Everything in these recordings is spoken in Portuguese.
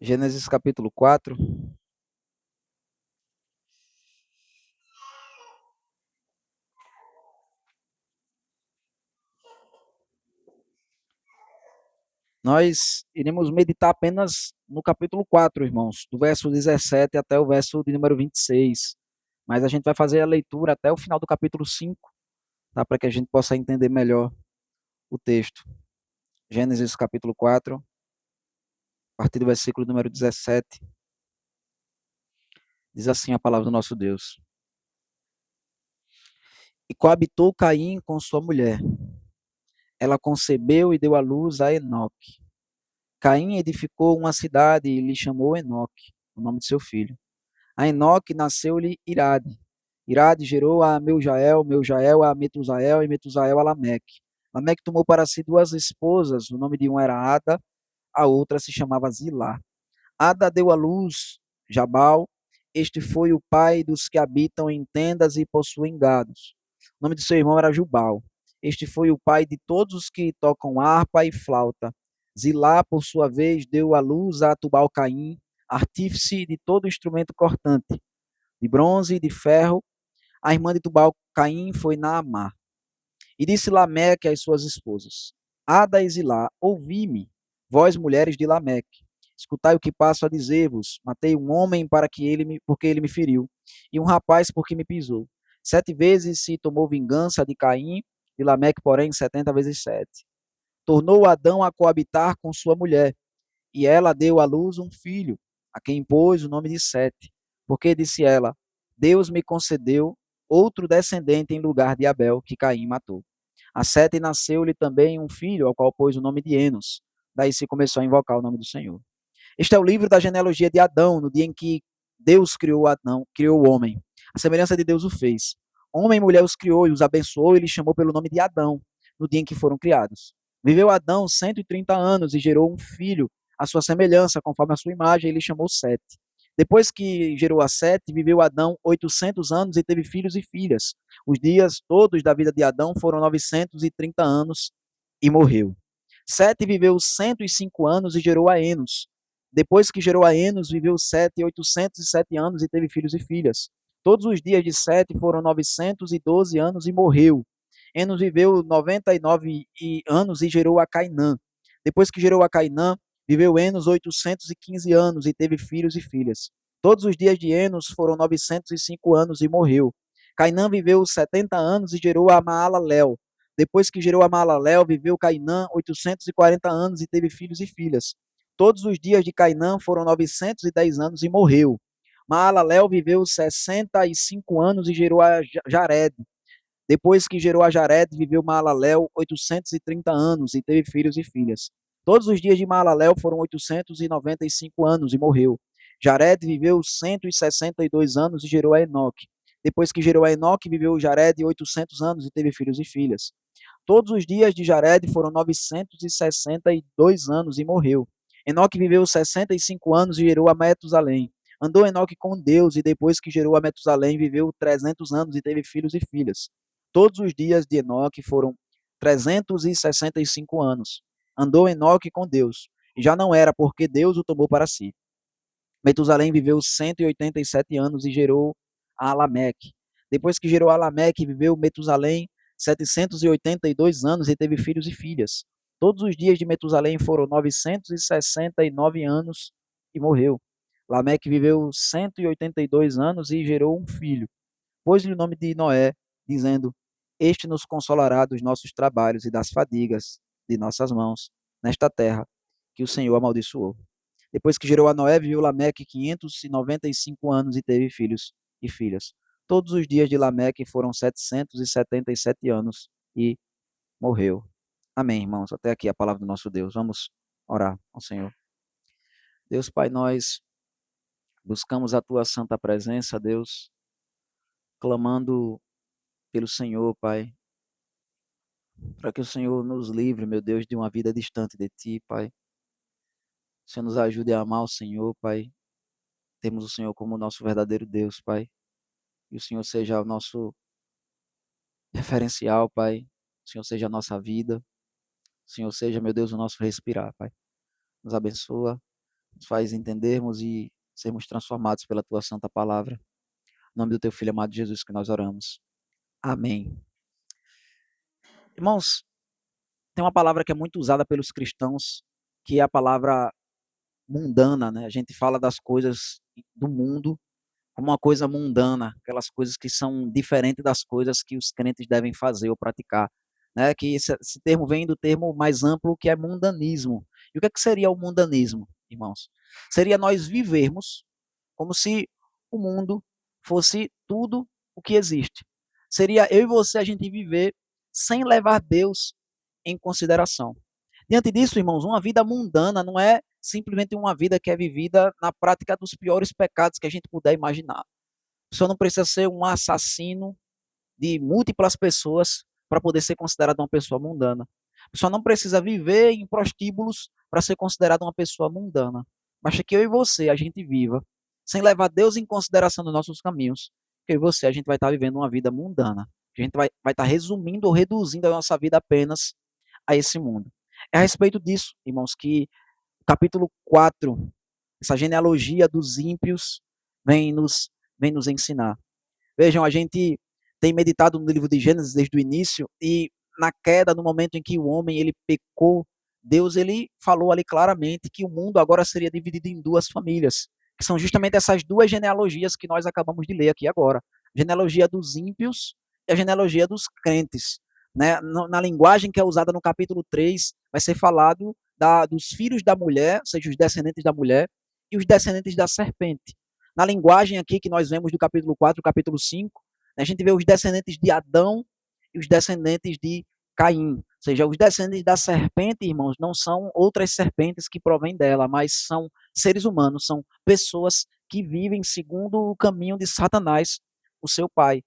Gênesis capítulo 4. Nós iremos meditar apenas no capítulo 4, irmãos, do verso 17 até o verso de número 26. Mas a gente vai fazer a leitura até o final do capítulo 5, tá? Para que a gente possa entender melhor o texto. Gênesis capítulo 4, a partir do versículo número 17, diz assim a palavra do nosso Deus. E coabitou Caim com sua mulher. Ela concebeu e deu à luz a Enoque. Caim edificou uma cidade e lhe chamou Enoque, o nome de seu filho. A Enoque nasceu-lhe Irade. Irade gerou a Meujael, Meujael a Metusael e Metusael a Lameque. Lameque tomou para si duas esposas, o nome de uma era Ada, a outra se chamava Zilá. Ada deu à luz Jabal, este foi o pai dos que habitam em tendas e possuem gados. O nome de seu irmão era Jubal. Este foi o pai de todos os que tocam harpa e flauta. Zilá, por sua vez, deu à luz a Tubal-Caim, artífice de todo instrumento cortante, de bronze e de ferro. A irmã de Tubal-Caim foi Naamá. E disse Lameque às suas esposas: Ada e Zilá, ouvi-me, vós mulheres de Lameque. Escutai o que passo a dizer-vos. Matei um homem porque ele me feriu, e um rapaz porque me pisou. 7 vezes se tomou vingança de Caim, de Lameque, porém, 70 vezes 7. Tornou Adão a coabitar com sua mulher, e ela deu à luz um filho, a quem pôs o nome de Sete, porque disse ela: Deus me concedeu outro descendente em lugar de Abel, que Caim matou. A Sete nasceu-lhe também um filho, ao qual pôs o nome de Enos. Daí se começou a invocar o nome do Senhor. Este é o livro da genealogia de Adão, no dia em que Deus criou Adão, criou o homem. A semelhança de Deus o fez. Homem e mulher os criou e os abençoou e lhes chamou pelo nome de Adão, no dia em que foram criados. Viveu Adão 130 anos e gerou um filho, à sua semelhança, conforme a sua imagem, ele chamou Sete. Depois que gerou a Sete, viveu Adão 800 anos e teve filhos e filhas. Os dias todos da vida de Adão foram 930 anos e morreu. Sete viveu 105 anos e gerou a Enos. Depois que gerou a Enos, viveu Sete 807 anos e teve filhos e filhas. Todos os dias de Sete foram 912 anos e morreu. Enos viveu 99 anos e gerou a Cainã. Depois que gerou a Cainã, viveu Enos 815 anos e teve filhos e filhas. Todos os dias de Enos foram 905 anos e morreu. Cainã viveu 70 anos e gerou a Maalalel. Depois que gerou a Maalalel, viveu Cainã 840 anos e teve filhos e filhas. Todos os dias de Cainã foram 910 anos e morreu. Maalalel viveu 65 anos e gerou a Jared. Depois que gerou a Jared, viveu Maalalel 830 anos e teve filhos e filhas. Todos os dias de Maalalel foram 895 anos e morreu. Jared viveu 162 anos e gerou a Enoque. Depois que gerou a Enoque, viveu Jared 800 anos e teve filhos e filhas. Todos os dias de Jared foram 962 anos e morreu. Enoque viveu 65 anos e gerou a Metusalém. Andou Enoque com Deus e depois que gerou a Metusalém, viveu 300 anos e teve filhos e filhas. Todos os dias de Enoque foram 365 anos. Andou Enoque com Deus, e já não era porque Deus o tomou para si. Metusalém viveu 187 anos e gerou a Lameque. Depois que gerou a Lameque, viveu Metusalém 782 anos e teve filhos e filhas. Todos os dias de Metusalém foram 969 anos e morreu. Lameque viveu 182 anos e gerou um filho. Pôs-lhe o nome de Noé, dizendo: Este nos consolará dos nossos trabalhos e das fadigas de nossas mãos nesta terra que o Senhor amaldiçoou. Depois que gerou a Noé, viveu Lameque 595 anos e teve filhos e filhas. Todos os dias de Lameque foram 777 anos e morreu. Amém, irmãos. Até aqui a palavra do nosso Deus. Vamos orar ao Senhor. Deus Pai, nós buscamos a tua santa presença, Deus, clamando pelo Senhor, Pai, para que o Senhor nos livre, meu Deus, de uma vida distante de Ti, Pai. O Senhor nos ajude a amar o Senhor, Pai. Temos o Senhor como nosso verdadeiro Deus, Pai. E o Senhor seja o nosso referencial, Pai. O Senhor seja a nossa vida. O Senhor seja, meu Deus, o nosso respirar, Pai. Nos abençoa. nos faz entendermos e sermos transformados pela tua santa palavra. Em nome do teu filho amado Jesus que nós oramos. Amém. Irmãos, tem uma palavra que é muito usada pelos cristãos, que é a palavra mundana, né? A gente fala das coisas do mundo como uma coisa mundana, aquelas coisas que são diferentes das coisas que os crentes devem fazer ou praticar, né? Que esse termo vem do termo mais amplo que é mundanismo. E o que seria o mundanismo, irmãos? Seria nós vivermos como se o mundo fosse tudo o que existe. Seria eu e você a gente viver sem levar Deus em consideração. Diante disso, irmãos, uma vida mundana não é simplesmente uma vida que é vivida na prática dos piores pecados que a gente puder imaginar. A pessoa não precisa ser um assassino de múltiplas pessoas para poder ser considerada uma pessoa mundana. A pessoa não precisa viver em prostíbulos para ser considerada uma pessoa mundana. Basta que eu e você, a gente viva, sem levar Deus em consideração nos nossos caminhos, que eu e você, a gente vai estar vivendo uma vida mundana. A gente vai estar resumindo ou reduzindo a nossa vida apenas a esse mundo. É a respeito disso, irmãos, que o capítulo 4, essa genealogia dos ímpios, vem nos, vem nos ensinar. Vejam, a gente tem meditado no livro de Gênesis desde o início, e na queda, no momento em que o homem ele pecou, Deus ele falou ali claramente que o mundo agora seria dividido em duas famílias, que são justamente essas duas genealogias que nós acabamos de ler aqui agora. A genealogia dos ímpios e a genealogia dos crentes. Né? Na linguagem que é usada no capítulo 3, vai ser falado dos filhos da mulher, ou seja, os descendentes da mulher, e os descendentes da serpente. Na linguagem aqui que nós vemos do capítulo 4, capítulo 5, a gente vê os descendentes de Adão e os descendentes de Caim. Ou seja, os descendentes da serpente, irmãos, não são outras serpentes que provêm dela, mas são seres humanos, são pessoas que vivem segundo o caminho de Satanás, o seu pai.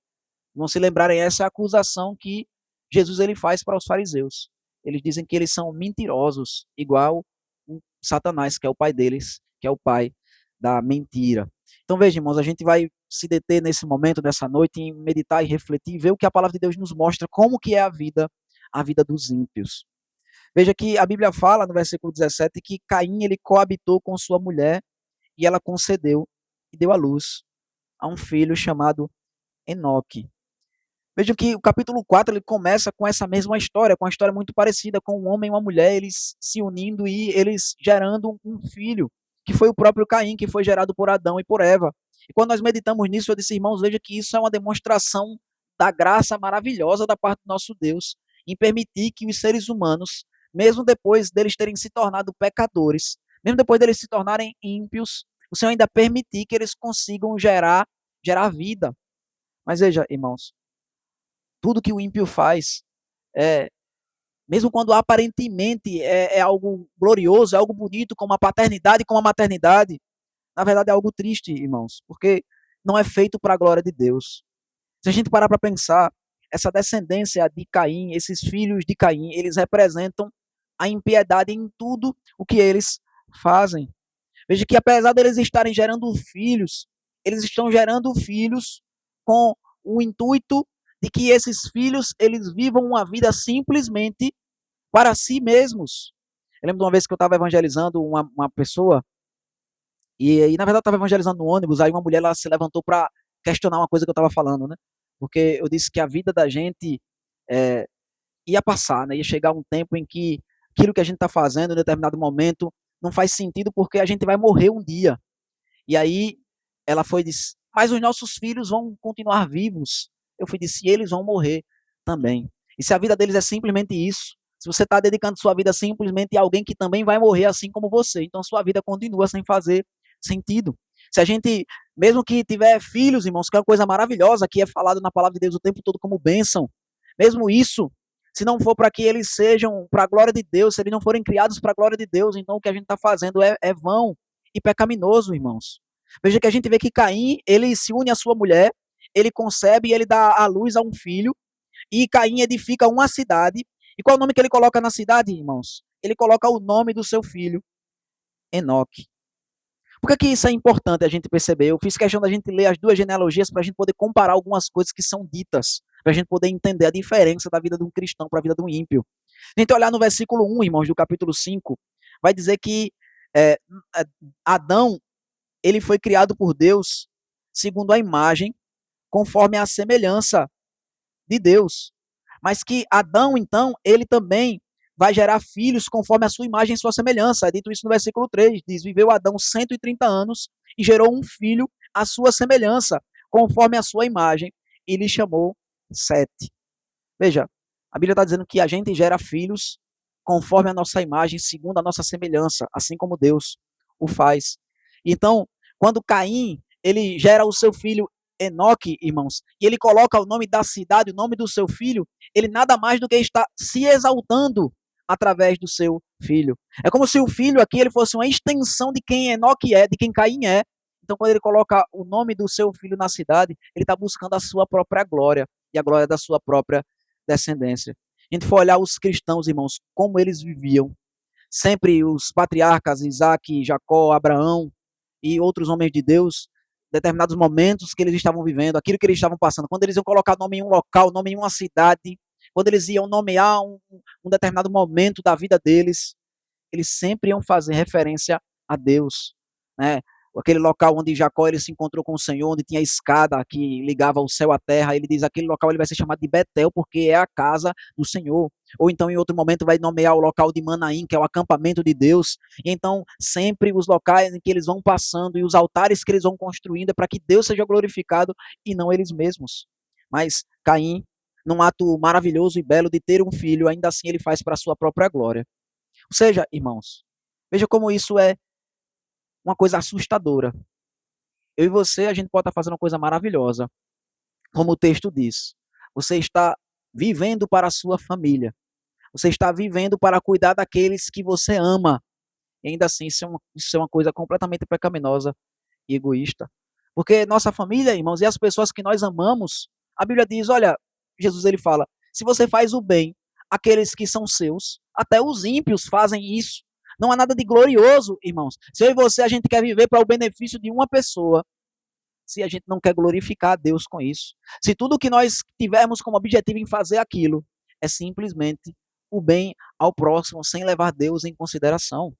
Vão se lembrarem, essa acusação que Jesus ele faz para os fariseus. Eles dizem que eles são mentirosos, igual o Satanás, que é o pai deles, que é o pai da mentira. Então, veja, irmãos, a gente vai se deter nesse momento, nessa noite, em meditar e refletir, ver o que a palavra de Deus nos mostra, como que é a vida dos ímpios. Veja que a Bíblia fala, no versículo 17, que Caim, ele coabitou com sua mulher, e ela concedeu e deu à luz a um filho chamado Enoque. Veja que o capítulo 4 ele começa com essa mesma história, com uma história muito parecida, com um homem e uma mulher, eles se unindo e eles gerando um filho, que foi o próprio Caim, que foi gerado por Adão e por Eva. E quando nós meditamos nisso, eu disse, irmãos, veja que isso é uma demonstração da graça maravilhosa da parte do nosso Deus, em permitir que os seres humanos, mesmo depois deles terem se tornado pecadores, mesmo depois deles se tornarem ímpios, o Senhor ainda permitir que eles consigam gerar vida. Mas veja, irmãos, tudo que o ímpio faz, é, mesmo quando aparentemente é algo glorioso, é algo bonito, como a paternidade, como a maternidade, na verdade é algo triste, irmãos, porque não é feito para a glória de Deus. Se a gente parar para pensar, essa descendência de Caim, esses filhos de Caim, eles representam a impiedade em tudo o que eles fazem. Veja que apesar deles estarem gerando filhos, eles estão gerando filhos com o intuito de que esses filhos eles vivam uma vida simplesmente para si mesmos. Eu lembro de uma vez que eu estava evangelizando uma pessoa e na verdade estava evangelizando no ônibus, aí uma mulher ela se levantou para questionar uma coisa que eu estava falando, né? Porque eu disse que a vida da gente é, ia passar, né? Ia chegar um tempo em que aquilo que a gente está fazendo em determinado momento não faz sentido porque a gente vai morrer um dia. E aí ela foi e disse, mas os nossos filhos vão continuar vivos. Eu fui e disse, eles vão morrer também. E se a vida deles é simplesmente isso, se você está dedicando sua vida simplesmente a alguém que também vai morrer assim como você, então sua vida continua sem fazer sentido. Se a gente, mesmo que tiver filhos, irmãos, que é uma coisa maravilhosa, que é falado na palavra de Deus o tempo todo como bênção, mesmo isso, se não for para que eles sejam para a glória de Deus, se eles não forem criados para a glória de Deus, então o que a gente está fazendo é vão e pecaminoso, irmãos. Veja que a gente vê que Caim, ele se une à sua mulher, ele concebe e ele dá à luz a um filho, e Caim edifica uma cidade. E qual é o nome que ele coloca na cidade, irmãos? Ele coloca o nome do seu filho, Enoque. Por que isso é importante a gente perceber? Eu fiz questão da gente ler as duas genealogias para a gente poder comparar algumas coisas que são ditas, para a gente poder entender a diferença da vida de um cristão para a vida de um ímpio. A gente olhar no versículo 1, irmãos, do capítulo 5, vai dizer que É, Adão, ele foi criado por Deus segundo a imagem, conforme a semelhança de Deus. Mas que Adão, então, ele também vai gerar filhos conforme a sua imagem e sua semelhança. É dito isso no versículo 3, diz, viveu Adão 130 anos e gerou um filho à sua semelhança, conforme a sua imagem, e lhe chamou Sete. Veja, a Bíblia está dizendo que a gente gera filhos conforme a nossa imagem, segundo a nossa semelhança, assim como Deus o faz. Então, quando Caim, ele gera o seu filho Enoque, irmãos, e ele coloca o nome da cidade, o nome do seu filho, ele nada mais do que está se exaltando através do seu filho. É como se o filho aqui ele fosse uma extensão de quem Enoque é, de quem Caim é. Então, quando ele coloca o nome do seu filho na cidade, ele está buscando a sua própria glória e a glória da sua própria descendência. A gente for olhar os cristãos, irmãos, como eles viviam. Sempre os patriarcas, Isaac, Jacó, Abraão e outros homens de Deus, determinados momentos que eles estavam vivendo, aquilo que eles estavam passando, quando eles iam colocar nome em um local, nome em uma cidade, quando eles iam nomear um determinado momento da vida deles, eles sempre iam fazer referência a Deus, né? Aquele local onde Jacó ele se encontrou com o Senhor, onde tinha a escada que ligava o céu à terra, ele diz aquele local ele vai ser chamado de Betel, porque é a casa do Senhor. Ou então em outro momento vai nomear o local de Manaim, que é o acampamento de Deus. E então sempre os locais em que eles vão passando e os altares que eles vão construindo é para que Deus seja glorificado e não eles mesmos. Mas Caim, num ato maravilhoso e belo de ter um filho, ainda assim ele faz para a sua própria glória. Ou seja, irmãos, veja como isso é uma coisa assustadora. Eu e você, a gente pode estar fazendo uma coisa maravilhosa, como o texto diz. Você está vivendo para a sua família. Você está vivendo para cuidar daqueles que você ama. E ainda assim, isso é uma coisa completamente pecaminosa e egoísta. Porque nossa família, irmãos, e as pessoas que nós amamos, a Bíblia diz, olha, Jesus ele fala, se você faz o bem àqueles que são seus, até os ímpios fazem isso. Não há nada de glorioso, irmãos. Se eu e você, a gente quer viver para o benefício de uma pessoa, se a gente não quer glorificar a Deus com isso. Se tudo que nós tivermos como objetivo em fazer aquilo é simplesmente o bem ao próximo, sem levar Deus em consideração.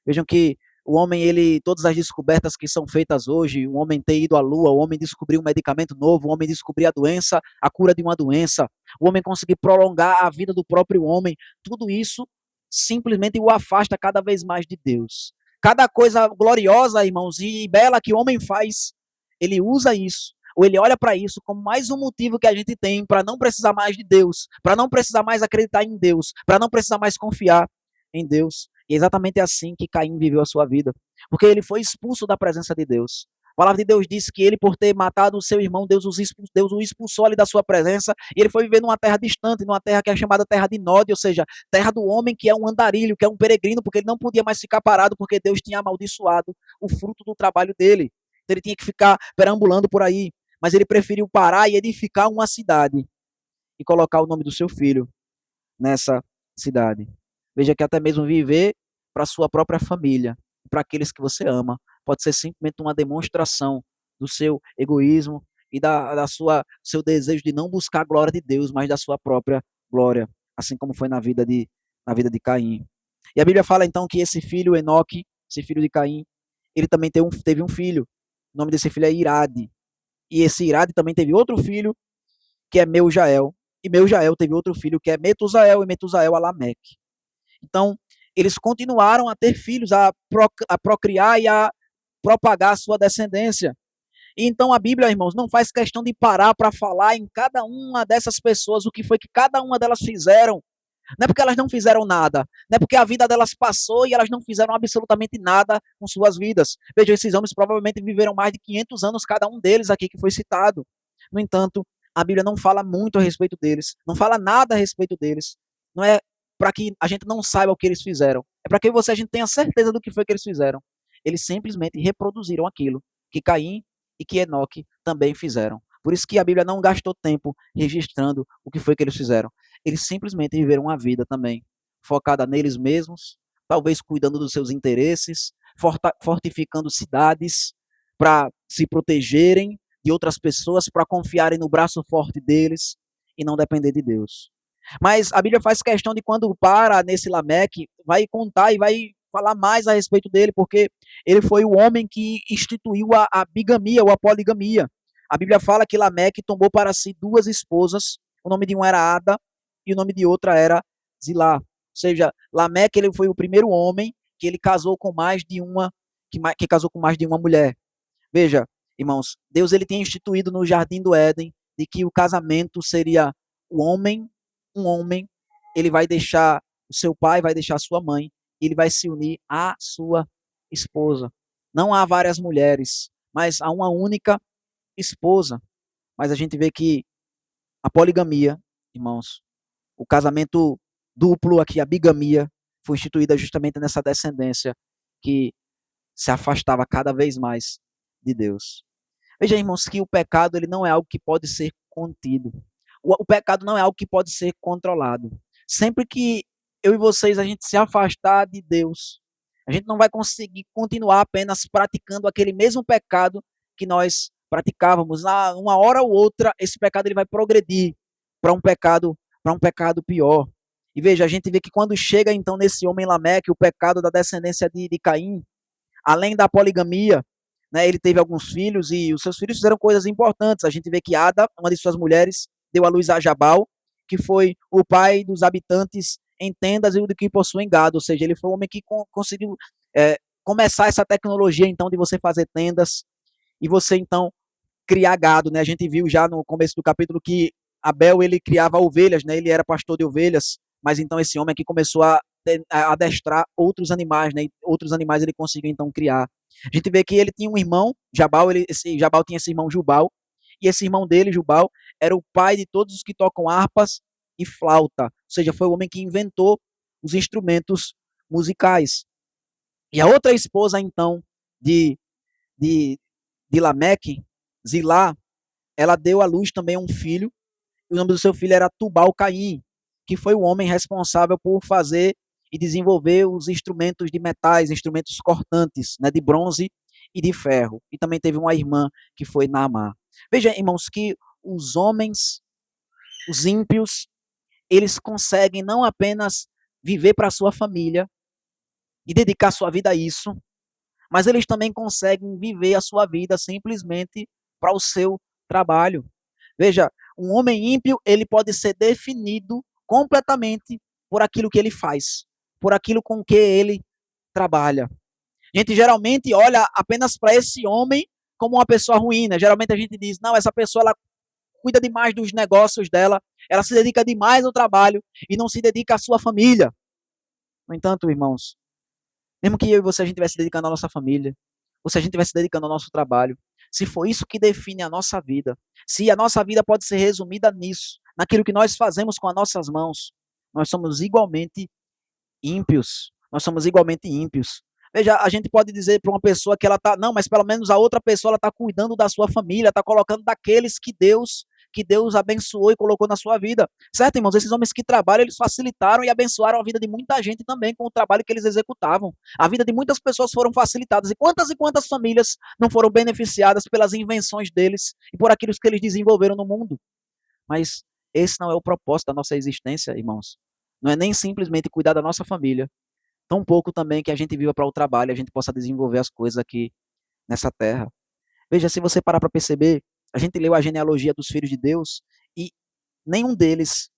Vejam que o homem, ele, todas as descobertas que são feitas hoje, o homem ter ido à lua, o homem descobrir um medicamento novo, o homem descobrir a doença, a cura de uma doença, o homem conseguir prolongar a vida do próprio homem, tudo isso simplesmente o afasta cada vez mais de Deus. Cada coisa gloriosa, irmãos, e bela que o homem faz, ele usa isso, ou ele olha para isso como mais um motivo que a gente tem para não precisar mais de Deus, para não precisar mais acreditar em Deus, para não precisar mais confiar em Deus. E é exatamente assim que Caim viveu a sua vida, porque ele foi expulso da presença de Deus. A palavra de Deus diz que ele, por ter matado o seu irmão, Deus o expulsou ali da sua presença, e ele foi viver numa terra distante, numa terra que é chamada terra de Nod, ou seja, terra do homem que é um andarilho, que é um peregrino, porque ele não podia mais ficar parado, porque Deus tinha amaldiçoado o fruto do trabalho dele. Então ele tinha que ficar perambulando por aí, mas ele preferiu parar e edificar uma cidade e colocar o nome do seu filho nessa cidade. Veja que até mesmo viver para a sua própria família, para aqueles que você ama, pode ser simplesmente uma demonstração do seu egoísmo e da sua seu desejo de não buscar a glória de Deus, mas da sua própria glória, assim como foi na vida de Caim. E a Bíblia fala então que esse filho Enoque, esse filho de Caim, ele também teve um filho. O nome desse filho é Irade. E esse Irade também teve outro filho, que é Meujael. E Meujael teve outro filho, que é Metusael, e Metusael a Lameque. Então, eles continuaram a ter filhos, a procriar e a propagar a sua descendência. E então a Bíblia, irmãos, não faz questão de parar para falar em cada uma dessas pessoas o que foi que cada uma delas fizeram. Não é porque elas não fizeram nada, não é porque a vida delas passou e elas não fizeram absolutamente nada com suas vidas. Veja, esses homens provavelmente viveram mais de 500 anos cada um deles aqui que foi citado. No entanto, a Bíblia não fala muito a respeito deles, não fala nada a respeito deles. Não é para que a gente não saiba o que eles fizeram, é para que a gente tenha certeza do que foi que eles fizeram. Eles simplesmente reproduziram aquilo que Caim e que Enoque também fizeram. Por isso que a Bíblia não gastou tempo registrando o que foi que eles fizeram. Eles simplesmente viveram uma vida também focada neles mesmos, talvez cuidando dos seus interesses, fortificando cidades para se protegerem de outras pessoas, para confiarem no braço forte deles e não depender de Deus. Mas a Bíblia faz questão de quando para nesse Lameque, vai contar e vai falar mais a respeito dele, porque ele foi o homem que instituiu a bigamia ou a poligamia. A Bíblia fala que Lameque tomou para si duas esposas, o nome de uma era Ada e o nome de outra era Zilá. Ou seja, Lameque ele foi o primeiro homem que ele casou com mais de uma que casou com mais de uma mulher. Veja, irmãos, Deus ele tem instituído no jardim do Éden de que o casamento seria o homem, um homem, ele vai deixar o seu pai, vai deixar a sua mãe, e ele vai se unir à sua esposa. Não há várias mulheres, mas há uma única esposa. Mas a gente vê que a poligamia, irmãos, o casamento duplo aqui, a bigamia, foi instituída justamente nessa descendência que se afastava cada vez mais de Deus. Veja, irmãos, que o pecado ele não é algo que pode ser contido. O pecado não é algo que pode ser controlado. Sempre que eu e vocês a gente se afastar de Deus, a gente não vai conseguir continuar apenas praticando aquele mesmo pecado que nós praticávamos. Uma hora ou outra, esse pecado ele vai progredir para um pecado pior. E veja, a gente vê que quando chega então nesse homem Lameque, o pecado da descendência de Caim, além da poligamia, né, ele teve alguns filhos e os seus filhos fizeram coisas importantes. A gente vê que Ada, uma de suas mulheres, deu à luz a Jabal, que foi o pai dos habitantes em tendas e o de que possuem gado. Ou seja, ele foi o homem que conseguiu começar essa tecnologia, então, de você fazer tendas e você, então, criar gado. Né? A gente viu já no começo do capítulo que Abel, ele criava ovelhas, né? Ele era pastor de ovelhas, mas então esse homem aqui começou a adestrar outros animais, né? E outros animais ele conseguiu, então, criar. A gente vê que ele tinha um irmão, Jabal, Jabal tinha esse irmão Jubal, e esse irmão dele, Jubal, era o pai de todos os que tocam harpas e flauta. Ou seja, foi o homem que inventou os instrumentos musicais. E a outra esposa, então, de, de, de Lameque, Zilá, ela deu à luz também a um filho, e o nome do seu filho era Tubal-Caim, que foi o homem responsável por fazer e desenvolver os instrumentos de metais, instrumentos cortantes, né, de bronze e de ferro. E também teve uma irmã que foi Naamá. Veja, irmãos, que os homens, os ímpios, eles conseguem não apenas viver para a sua família e dedicar sua vida a isso, mas eles também conseguem viver a sua vida simplesmente para o seu trabalho. Veja, um homem ímpio, ele pode ser definido completamente por aquilo que ele faz, por aquilo com que ele trabalha. A gente geralmente olha apenas para esse homem como uma pessoa ruim, né? Geralmente a gente diz, não, essa pessoa ela cuida demais dos negócios dela, ela se dedica demais ao trabalho e não se dedica à sua família. No entanto, irmãos, mesmo que eu e você a gente estivesse dedicando à nossa família, ou se a gente estivesse dedicando ao nosso trabalho, se for isso que define a nossa vida, se a nossa vida pode ser resumida nisso, naquilo que nós fazemos com as nossas mãos, nós somos igualmente ímpios. Nós somos igualmente ímpios. Veja, a gente pode dizer para uma pessoa que ela está, não, mas pelo menos a outra pessoa ela está cuidando da sua família, está colocando daqueles que Deus abençoou e colocou na sua vida. Certo, irmãos? Esses homens que trabalham, eles facilitaram e abençoaram a vida de muita gente também com o trabalho que eles executavam. A vida de muitas pessoas foram facilitadas. E quantas famílias não foram beneficiadas pelas invenções deles e por aquilo que eles desenvolveram no mundo? Mas esse não é o propósito da nossa existência, irmãos. Não é nem simplesmente cuidar da nossa família, tão pouco também que a gente viva para o trabalho, a gente possa desenvolver as coisas aqui nessa terra. Veja, se você parar para perceber, a gente leu a genealogia dos filhos de Deus e nenhum deles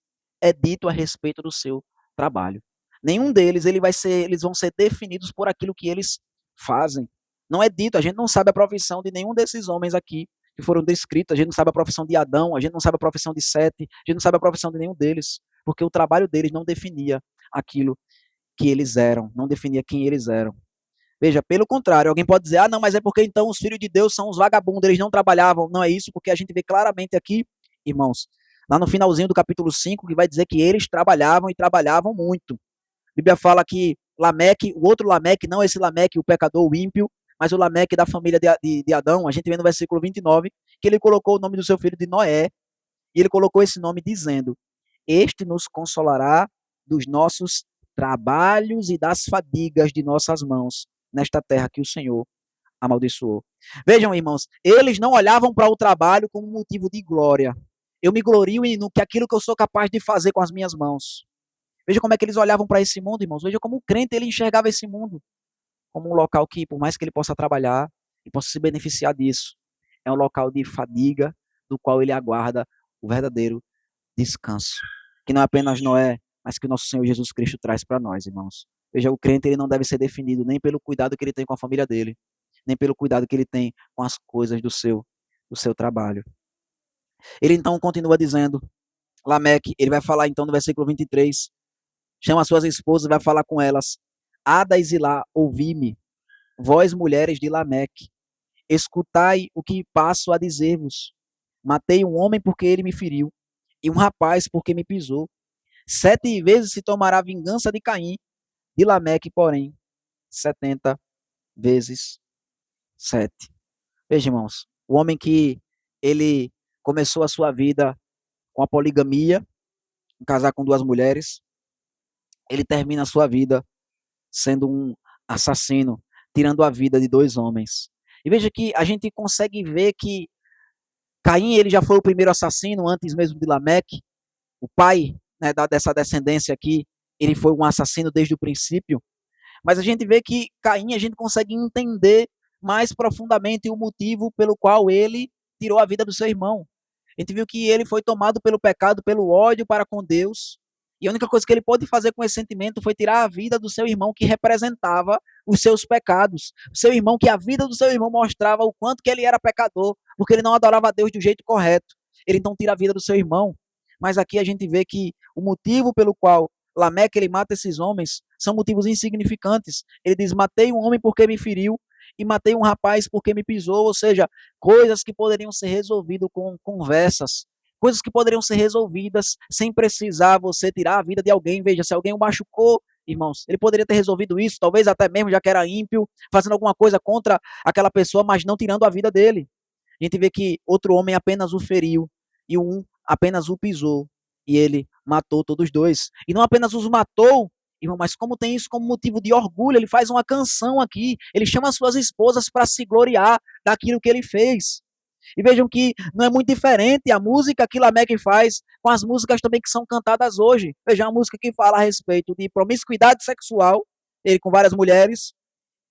é dito a respeito do seu trabalho. Nenhum deles eles vão ser definidos por aquilo que eles fazem. Não é dito, a gente não sabe a profissão de nenhum desses homens aqui que foram descritos, a gente não sabe a profissão de Adão, a gente não sabe a profissão de Sete, a gente não sabe a profissão de nenhum deles, porque o trabalho deles não definia aquilo que eles eram, não definia quem eles eram. Veja, pelo contrário, alguém pode dizer, não, mas é porque então os filhos de Deus são os vagabundos, eles não trabalhavam. Não é isso, porque a gente vê claramente aqui, irmãos, lá no finalzinho do capítulo 5, que vai dizer que eles trabalhavam e trabalhavam muito. A Bíblia fala que Lameque, o outro Lameque, não esse Lameque, o pecador, o ímpio, mas o Lameque da família de Adão, a gente vê no versículo 29, que ele colocou o nome do seu filho de Noé, e ele colocou esse nome dizendo, este nos consolará dos nossos trabalhos e das fadigas de nossas mãos, nesta terra que o Senhor amaldiçoou. Vejam, irmãos, eles não olhavam para o trabalho como motivo de glória. Eu me glorio no que aquilo que eu sou capaz de fazer com as minhas mãos. Veja como é que eles olhavam para esse mundo, irmãos. Veja como o crente ele enxergava esse mundo como um local que, por mais que ele possa trabalhar e possa se beneficiar disso, é um local de fadiga, do qual ele aguarda o verdadeiro descanso. Que não é apenas Noé, mas que o nosso Senhor Jesus Cristo traz para nós, irmãos. Veja, o crente ele não deve ser definido nem pelo cuidado que ele tem com a família dele, nem pelo cuidado que ele tem com as coisas do seu trabalho. Ele então continua dizendo, Lameque, ele vai falar então no versículo 23, chama suas esposas e vai falar com elas, Ada e Zilá, ouvi-me, vós mulheres de Lameque, escutai o que passo a dizer-vos. Matei um homem porque ele me feriu, e um rapaz porque me pisou. 7 vezes se tomará vingança de Caim, de Lameque, porém, 70 vezes 7. Veja, irmãos, o homem que ele começou a sua vida com a poligamia, casar com 2 mulheres, ele termina a sua vida sendo um assassino, tirando a vida de 2 homens. E veja que a gente consegue ver que Caim ele já foi o primeiro assassino antes mesmo de Lameque, o pai, né, dessa descendência aqui, ele foi um assassino desde o princípio. Mas a gente vê que Caim, a gente consegue entender mais profundamente o motivo pelo qual ele tirou a vida do seu irmão. A gente viu que ele foi tomado pelo pecado, pelo ódio para com Deus. E a única coisa que ele pôde fazer com esse sentimento foi tirar a vida do seu irmão que representava os seus pecados. O seu irmão, que a vida do seu irmão mostrava o quanto que ele era pecador, porque ele não adorava a Deus do jeito correto. Ele então tira a vida do seu irmão. Mas aqui a gente vê que o motivo pelo qual Lameque ele mata esses homens são motivos insignificantes. Ele diz: matei um homem porque me feriu e matei um rapaz porque me pisou, ou seja, coisas que poderiam ser resolvidas com conversas, coisas que poderiam ser resolvidas sem precisar você tirar a vida de alguém. Veja, se alguém o machucou, irmãos, ele poderia ter resolvido isso, talvez até mesmo já que era ímpio, fazendo alguma coisa contra aquela pessoa, mas não tirando a vida dele. A gente vê que outro homem apenas o feriu e um apenas o pisou e ele matou todos 2. E não apenas os matou, irmão, mas como tem isso como motivo de orgulho, ele faz uma canção aqui, ele chama suas esposas para se gloriar daquilo que ele fez. E vejam que não é muito diferente a música que Lameque faz com as músicas também que são cantadas hoje. Veja, uma música que fala a respeito de promiscuidade sexual, ele com várias mulheres,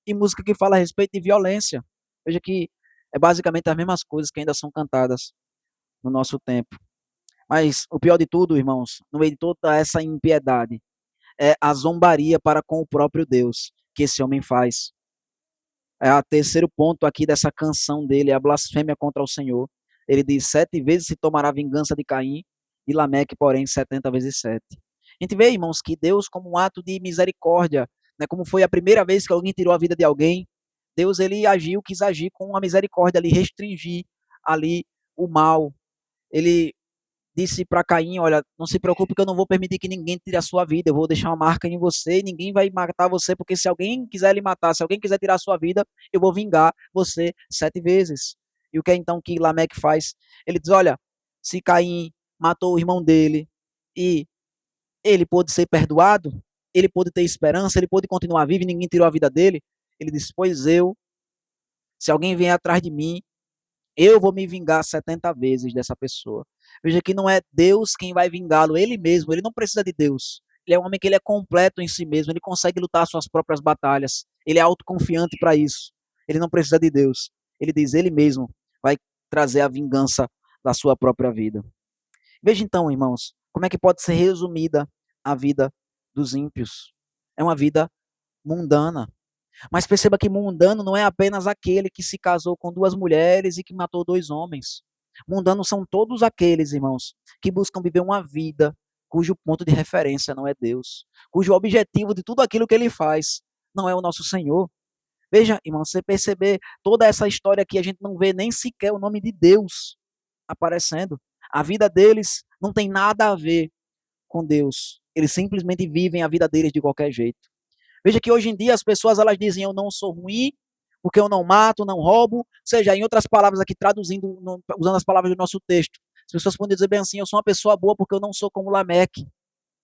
e música que fala a respeito de violência. Veja que é basicamente as mesmas coisas que ainda são cantadas no nosso tempo. Mas o pior de tudo, irmãos, no meio de toda essa impiedade, é a zombaria para com o próprio Deus que esse homem faz. É o terceiro ponto aqui dessa canção dele, é a blasfêmia contra o Senhor. Ele diz: 7 vezes se tomará vingança de Caim, e Lameque, porém, 70 vezes 7. A gente vê, irmãos, que Deus, como um ato de misericórdia, né, como foi a primeira vez que alguém tirou a vida de alguém, Deus ele agiu, quis agir com uma misericórdia ali, restringir ali o mal. Ele disse para Caim: olha, não se preocupe que eu não vou permitir que ninguém tire a sua vida, eu vou deixar uma marca em você e ninguém vai matar você, porque se alguém quiser lhe matar, se alguém quiser tirar a sua vida, eu vou vingar você 7 vezes. E o que é então que Lameque faz? Ele diz: olha, se Caim matou o irmão dele e ele pôde ser perdoado, ele pôde ter esperança, ele pôde continuar vivo e ninguém tirou a vida dele, ele diz: pois eu, se alguém vier atrás de mim, eu vou me vingar 70 vezes dessa pessoa. Veja que não é Deus quem vai vingá-lo, ele mesmo, ele não precisa de Deus. Ele é um homem que ele é completo em si mesmo, ele consegue lutar suas próprias batalhas, ele é autoconfiante para isso. Ele não precisa de Deus. Ele diz, ele mesmo vai trazer a vingança da sua própria vida. Veja então, irmãos, como é que pode ser resumida a vida dos ímpios. É uma vida mundana. Mas perceba que mundano não é apenas aquele que se casou com 2 mulheres e que matou 2 homens. Mundanos são todos aqueles, irmãos, que buscam viver uma vida cujo ponto de referência não é Deus, cujo objetivo de tudo aquilo que ele faz não é o nosso Senhor. Veja, irmão, você perceber toda essa história aqui, a gente não vê nem sequer o nome de Deus aparecendo. A vida deles não tem nada a ver com Deus. Eles simplesmente vivem a vida deles de qualquer jeito. Veja que hoje em dia as pessoas elas dizem eu não sou ruim, porque eu não mato, não roubo. Ou seja, em outras palavras aqui, traduzindo, usando as palavras do nosso texto, as pessoas podem dizer bem assim, eu sou uma pessoa boa porque eu não sou como Lameque.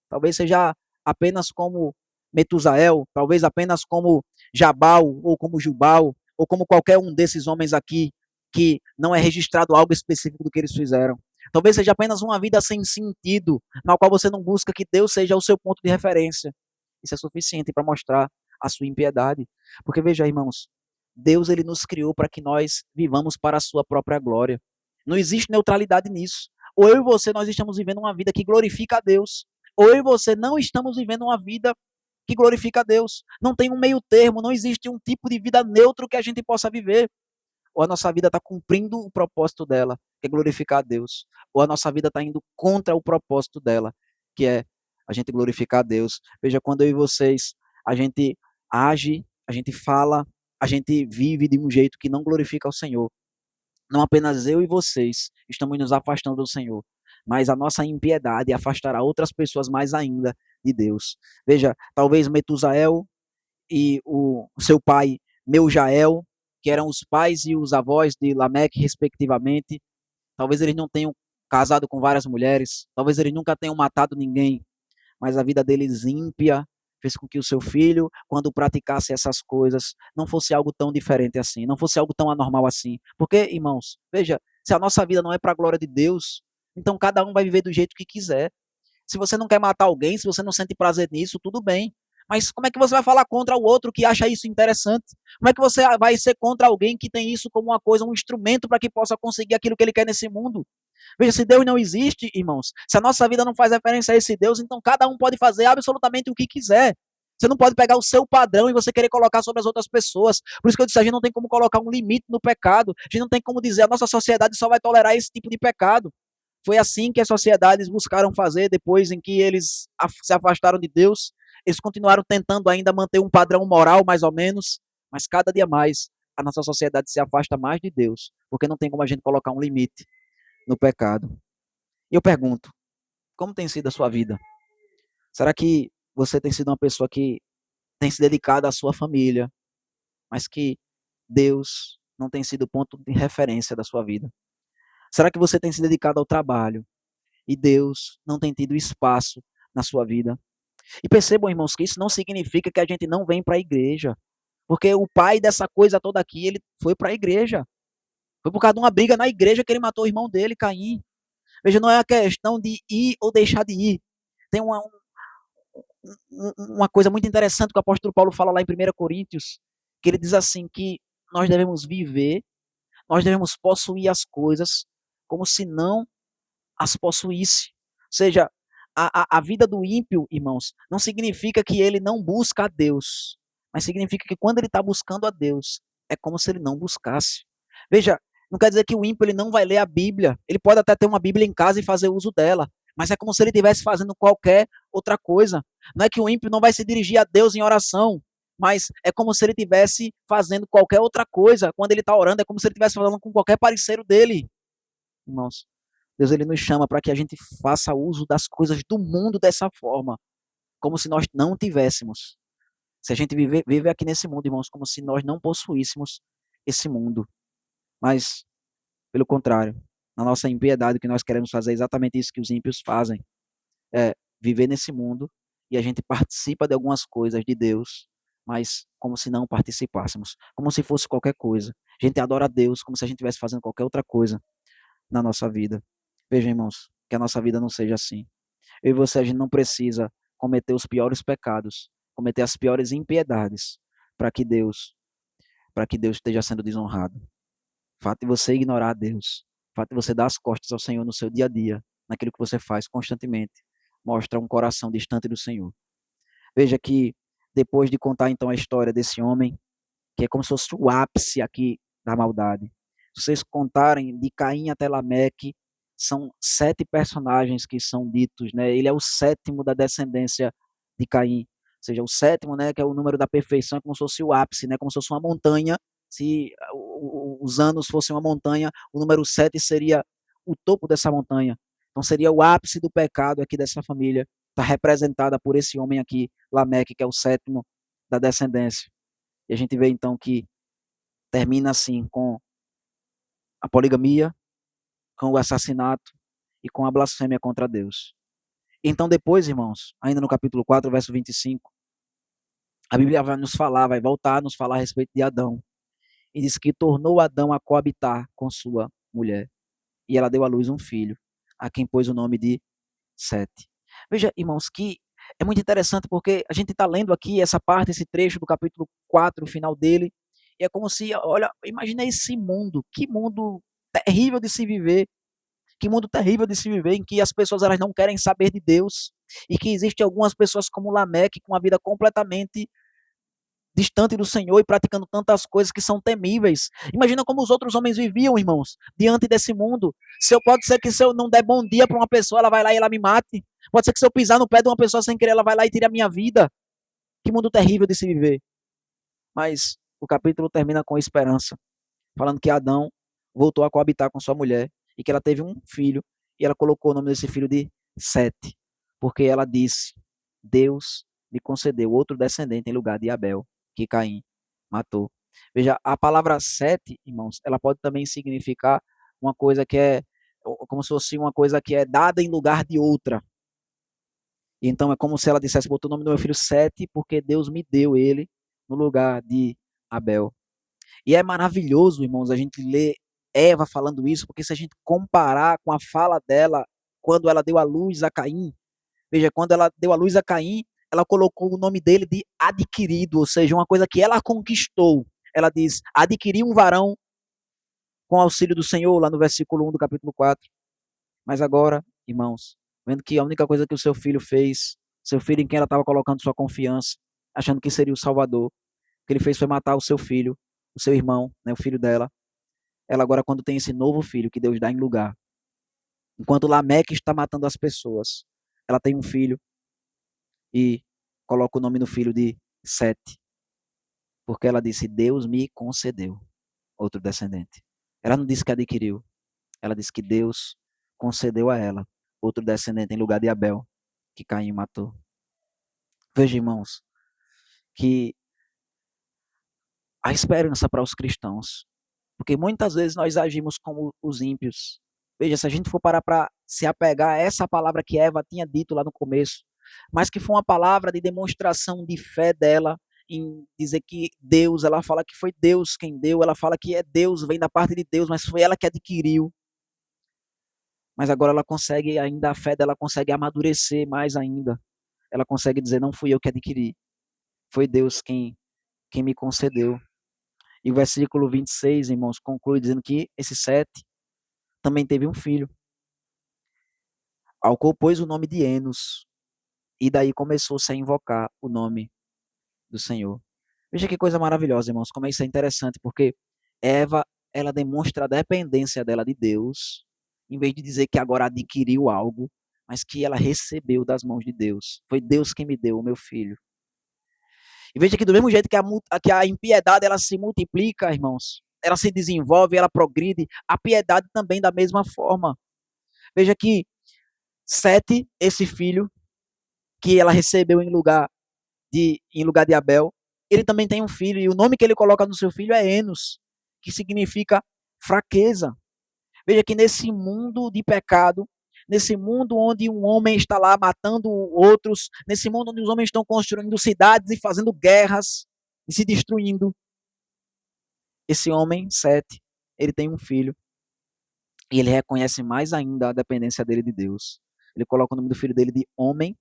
Talvez seja apenas como Metusael, talvez apenas como Jabal, ou como Jubal, ou como qualquer um desses homens aqui, que não é registrado algo específico do que eles fizeram. Talvez seja apenas uma vida sem sentido, na qual você não busca que Deus seja o seu ponto de referência. Isso é suficiente para mostrar a sua impiedade. Porque veja, irmãos, Deus ele nos criou para que nós vivamos para a sua própria glória. Não existe neutralidade nisso. Ou eu e você nós estamos vivendo uma vida que glorifica a Deus, ou eu e você não estamos vivendo uma vida que glorifica a Deus. Não tem um meio termo, não existe um tipo de vida neutro que a gente possa viver. Ou a nossa vida está cumprindo o propósito dela, que é glorificar a Deus, ou a nossa vida está indo contra o propósito dela, que é a gente glorificar a Deus. Veja, quando eu e vocês, a gente age, a gente fala, a gente vive de um jeito que não glorifica o Senhor. Não apenas eu e vocês estamos nos afastando do Senhor, mas a nossa impiedade afastará outras pessoas mais ainda de Deus. Veja, talvez Metusael e o seu pai Meujael, que eram os pais e os avós de Lameque, respectivamente, talvez eles não tenham casado com várias mulheres, talvez eles nunca tenham matado ninguém, mas a vida deles ímpia fez com que o seu filho, quando praticasse essas coisas, não fosse algo tão diferente assim, não fosse algo tão anormal assim. Porque, irmãos, veja, se a nossa vida não é para a glória de Deus, então cada um vai viver do jeito que quiser. Se você não quer matar alguém, se você não sente prazer nisso, tudo bem. Mas como é que você vai falar contra o outro que acha isso interessante? Como é que você vai ser contra alguém que tem isso como uma coisa, um instrumento para que possa conseguir aquilo que ele quer nesse mundo? Veja, se Deus não existe, irmãos, se a nossa vida não faz referência a esse Deus, então cada um pode fazer absolutamente o que quiser. Você não pode pegar o seu padrão e você querer colocar sobre as outras pessoas. Por isso que eu disse, a gente não tem como colocar um limite no pecado. A gente não tem como dizer, a nossa sociedade só vai tolerar esse tipo de pecado. Foi assim que as sociedades buscaram fazer depois em que eles se afastaram de Deus. Eles continuaram tentando ainda manter um padrão moral, mais ou menos, mas cada dia mais a nossa sociedade se afasta mais de Deus, porque não tem como a gente colocar um limite no pecado. E eu pergunto, como tem sido a sua vida? Será que você tem sido uma pessoa que tem se dedicado à sua família, mas que Deus não tem sido o ponto de referência da sua vida? Será que você tem se dedicado ao trabalho e Deus não tem tido espaço na sua vida? E percebam, irmãos, que isso não significa que a gente não vem para a igreja, porque o pai dessa coisa toda aqui, ele foi para a igreja. Foi por causa de uma briga na igreja que ele matou o irmão dele, Caim. Veja, não é a questão de ir ou deixar de ir. Tem uma coisa muito interessante que o apóstolo Paulo fala lá em 1 Coríntios, que ele diz assim, que nós devemos viver, nós devemos possuir as coisas como se não as possuísse. Ou seja, a vida do ímpio, irmãos, não significa que ele não busca a Deus, mas significa que quando ele está buscando a Deus, é como se ele não buscasse. Veja, não quer dizer que o ímpio ele não vai ler a Bíblia. Ele pode até ter uma Bíblia em casa e fazer uso dela, mas é como se ele estivesse fazendo qualquer outra coisa. Não é que o ímpio não vai se dirigir a Deus em oração, mas é como se ele estivesse fazendo qualquer outra coisa. Quando ele está orando, é como se ele estivesse falando com qualquer parceiro dele, irmãos. Deus ele nos chama para que a gente faça uso das coisas do mundo dessa forma, como se nós não tivéssemos. Se a gente vive aqui nesse mundo, irmãos, como se nós não possuíssemos esse mundo. Mas, pelo contrário, na nossa impiedade, o que nós queremos fazer é exatamente isso que os ímpios fazem. É viver nesse mundo e a gente participa de algumas coisas de Deus, mas como se não participássemos, como se fosse qualquer coisa. A gente adora a Deus como se a gente estivesse fazendo qualquer outra coisa na nossa vida. Veja, irmãos, que a nossa vida não seja assim. Eu e você, a gente não precisa cometer os piores pecados, cometer as piores impiedades, para que Deus, para que Deus esteja sendo desonrado. O fato de você ignorar a Deus, o fato de você dar as costas ao Senhor no seu dia a dia, naquilo que você faz constantemente, mostra um coração distante do Senhor. Veja que depois de contar então a história desse homem, que é como se fosse o ápice aqui da maldade. Se vocês contarem de Caim até Lameque, são 7 personagens que são ditos, né? Ele é o sétimo da descendência de Caim, ou seja, o sétimo, né, que é o número da perfeição, é como se fosse o ápice, né, como se fosse uma montanha. Se os anos fossem uma montanha, o número 7 seria o topo dessa montanha. Então seria o ápice do pecado aqui dessa família, está representada por esse homem aqui, Lameque, que é o sétimo da descendência. E a gente vê então que termina assim com a poligamia, com o assassinato e com a blasfêmia contra Deus. Então depois, irmãos, ainda no capítulo 4, verso 25, a Bíblia vai nos falar, vai voltar a nos falar a respeito de Adão. E diz que tornou Adão a coabitar com sua mulher. E ela deu à luz um filho. a quem pôs o nome de Sete. Veja, irmãos, que é muito interessante porque a gente está lendo aqui essa parte, esse trecho do capítulo 4, o final dele, e é como se, olha, imagina esse mundo, que mundo terrível de se viver, que mundo terrível de se viver, em que as pessoas elas não querem saber de Deus, e que existem algumas pessoas como Lameque, com uma vida completamente distante do Senhor e praticando tantas coisas que são temíveis. Imagina como os outros homens viviam, irmãos, diante desse mundo. Pode ser que se eu não der bom dia para uma pessoa, ela vai lá e ela me mate. Pode ser que se eu pisar no pé de uma pessoa sem querer, ela vai lá e tire a minha vida. Que mundo terrível de se viver. Mas o capítulo termina com esperança, falando que Adão voltou a coabitar com sua mulher e que ela teve um filho e ela colocou o nome desse filho de Sete, porque ela disse: Deus me concedeu outro descendente em lugar de Abel, que Caim matou. Veja, a palavra Sete, irmãos, ela pode também significar uma coisa que é como se fosse uma coisa que é dada em lugar de outra. Então é como se ela dissesse: botou o nome do meu filho Sete porque Deus me deu ele no lugar de Abel. E é maravilhoso, irmãos, a gente ler Eva falando isso, porque se a gente comparar com a fala dela quando ela deu a luz a Caim, veja, quando ela deu a luz a Caim, ela colocou o nome dele de adquirido, ou seja, uma coisa que ela conquistou. Ela diz: adquiri um varão com auxílio do Senhor, lá no versículo 1 do capítulo 4. Mas agora, irmãos, vendo que a única coisa que o seu filho fez, seu filho em quem ela estava colocando sua confiança, achando que seria o Salvador, o que ele fez foi matar o seu filho, o seu irmão, né, o filho dela. Ela agora, quando tem esse novo filho que Deus dá em lugar, enquanto Lameque está matando as pessoas, ela tem um filho e coloca o nome no filho de Sete, porque ela disse: Deus me concedeu outro descendente. Ela não disse que adquiriu, ela disse que Deus concedeu a ela outro descendente em lugar de Abel, que Caim matou. Veja, irmãos, que há esperança para os cristãos, porque muitas vezes nós agimos como os ímpios. Veja, se a gente for parar para se apegar a essa palavra que Eva tinha dito lá no começo, mas que foi uma palavra de demonstração de fé dela, em dizer que Deus, ela fala que foi Deus quem deu, ela fala que é Deus, vem da parte de Deus, mas foi ela que adquiriu. Mas agora ela consegue, ainda a fé dela consegue amadurecer mais ainda. Ela consegue dizer: não fui eu que adquiri, foi Deus quem me concedeu. E o versículo 26, irmãos, conclui dizendo que esse Sete também teve um filho, ao qual pôs o nome de Enos, e daí começou-se a invocar o nome do Senhor. Veja que coisa maravilhosa, irmãos, como isso é interessante, porque Eva, ela demonstra a dependência dela de Deus, em vez de dizer que agora adquiriu algo, mas que ela recebeu das mãos de Deus. Foi Deus quem me deu o meu filho. E veja que do mesmo jeito que a impiedade ela se multiplica, irmãos, ela se desenvolve, ela progride, a piedade também da mesma forma. Veja que Sete, esse filho que ela recebeu em lugar de Abel, ele também tem um filho, e o nome que ele coloca no seu filho é Enos, que significa fraqueza. Veja que nesse mundo de pecado, nesse mundo onde um homem está lá matando outros, nesse mundo onde os homens estão construindo cidades e fazendo guerras e se destruindo, esse homem, Sete, ele tem um filho e ele reconhece mais ainda a dependência dele de Deus. Ele coloca o nome do filho dele de homem,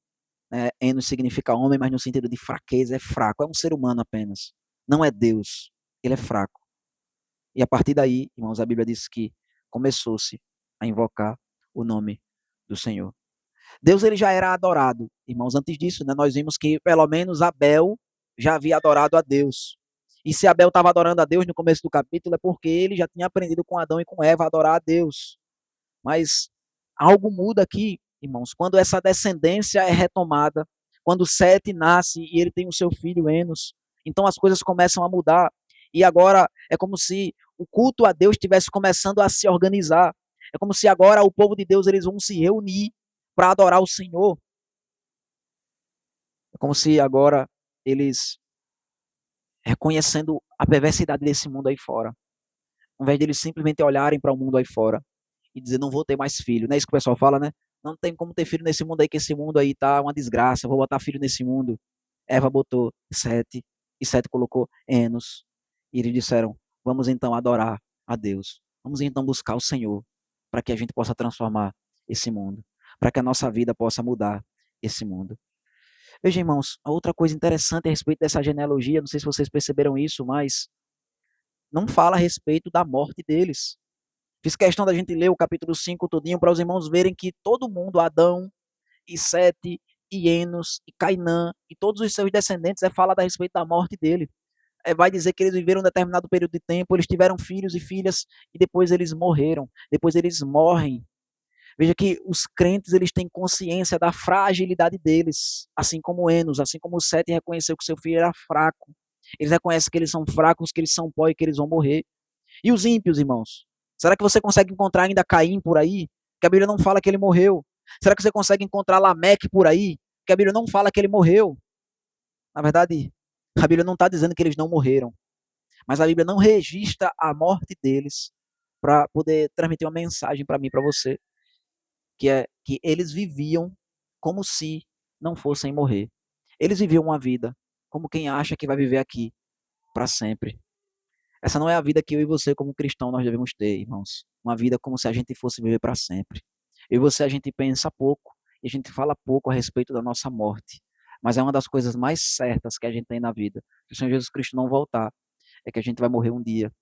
né? Enos significa homem, mas no sentido de fraqueza, é fraco, é um ser humano apenas. Não é Deus, ele é fraco. E a partir daí, irmãos, a Bíblia diz que começou-se a invocar o nome do Senhor. Deus ele já era adorado, irmãos. Antes disso, né, nós vimos que pelo menos Abel já havia adorado a Deus. E se Abel estava adorando a Deus no começo do capítulo, é porque ele já tinha aprendido com Adão e com Eva a adorar a Deus. Mas algo muda aqui, irmãos, quando essa descendência é retomada, quando Sete nasce e ele tem o seu filho Enos, então as coisas começam a mudar. E agora é como se o culto a Deus estivesse começando a se organizar. É como se agora o povo de Deus eles vão se reunir para adorar o Senhor. É como se agora eles, reconhecendo a perversidade desse mundo aí fora, ao invés de eles simplesmente olharem para o mundo aí fora e dizer: não vou ter mais filho. Não é isso que o pessoal fala, né? Não tem como ter filho nesse mundo aí, que esse mundo aí tá uma desgraça, eu vou botar filho nesse mundo. Eva botou Sete, e Sete colocou Enos, e eles disseram: vamos então adorar a Deus, vamos então buscar o Senhor, para que a gente possa transformar esse mundo, para que a nossa vida possa mudar esse mundo. Veja, irmãos, a outra coisa interessante a respeito dessa genealogia, não sei se vocês perceberam isso, mas não fala a respeito da morte deles. Fiz questão da gente ler o capítulo 5 todinho para os irmãos verem que todo mundo, Adão e Sete e Enos e Cainã e todos os seus descendentes é falado a respeito da morte dele. Vai dizer que eles viveram um determinado período de tempo, eles tiveram filhos e filhas e depois eles morreram, depois eles morrem. Veja que os crentes eles têm consciência da fragilidade deles, assim como Enos, assim como Sete reconheceu que seu filho era fraco. Eles reconhecem que eles são fracos, que eles são pó e que eles vão morrer. E os ímpios, irmãos? Será que você consegue encontrar ainda Caim por aí? Que a Bíblia não fala que ele morreu. Será que você consegue encontrar Lameque por aí? Que a Bíblia não fala que ele morreu. Na verdade, a Bíblia não está dizendo que eles não morreram, mas a Bíblia não registra a morte deles para poder transmitir uma mensagem para mim, para você, que é que eles viviam como se não fossem morrer. Eles viviam uma vida como quem acha que vai viver aqui para sempre. Essa não é a vida que eu e você, como cristão, nós devemos ter, irmãos. Uma vida como se a gente fosse viver para sempre. Eu e você, a gente pensa pouco e a gente fala pouco a respeito da nossa morte. Mas é uma das coisas mais certas que a gente tem na vida. Se o Senhor Jesus Cristo não voltar, é que a gente vai morrer um dia.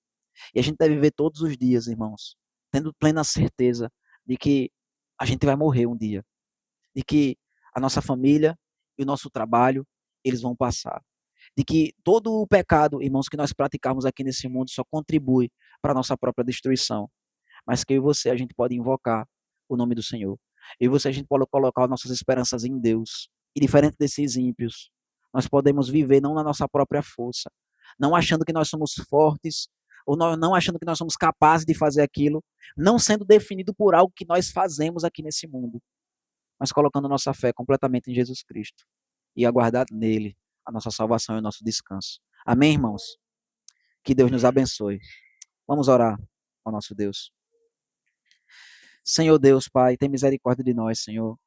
E a gente deve viver todos os dias, irmãos, tendo plena certeza de que a gente vai morrer um dia. De que a nossa família e o nosso trabalho, eles vão passar. De que todo o pecado, irmãos, que nós praticarmos aqui nesse mundo só contribui para a nossa própria destruição. Mas que eu e você, a gente pode invocar o nome do Senhor. Eu e você, a gente pode colocar nossas esperanças em Deus. E diferente desses ímpios, nós podemos viver não na nossa própria força, não achando que nós somos fortes, ou não achando que nós somos capazes de fazer aquilo, não sendo definido por algo que nós fazemos aqui nesse mundo, mas colocando nossa fé completamente em Jesus Cristo e aguardar nele a nossa salvação e o nosso descanso. Amém, irmãos? Que Deus nos abençoe. Vamos orar ao nosso Deus. Senhor Deus, Pai, tem misericórdia de nós, Senhor.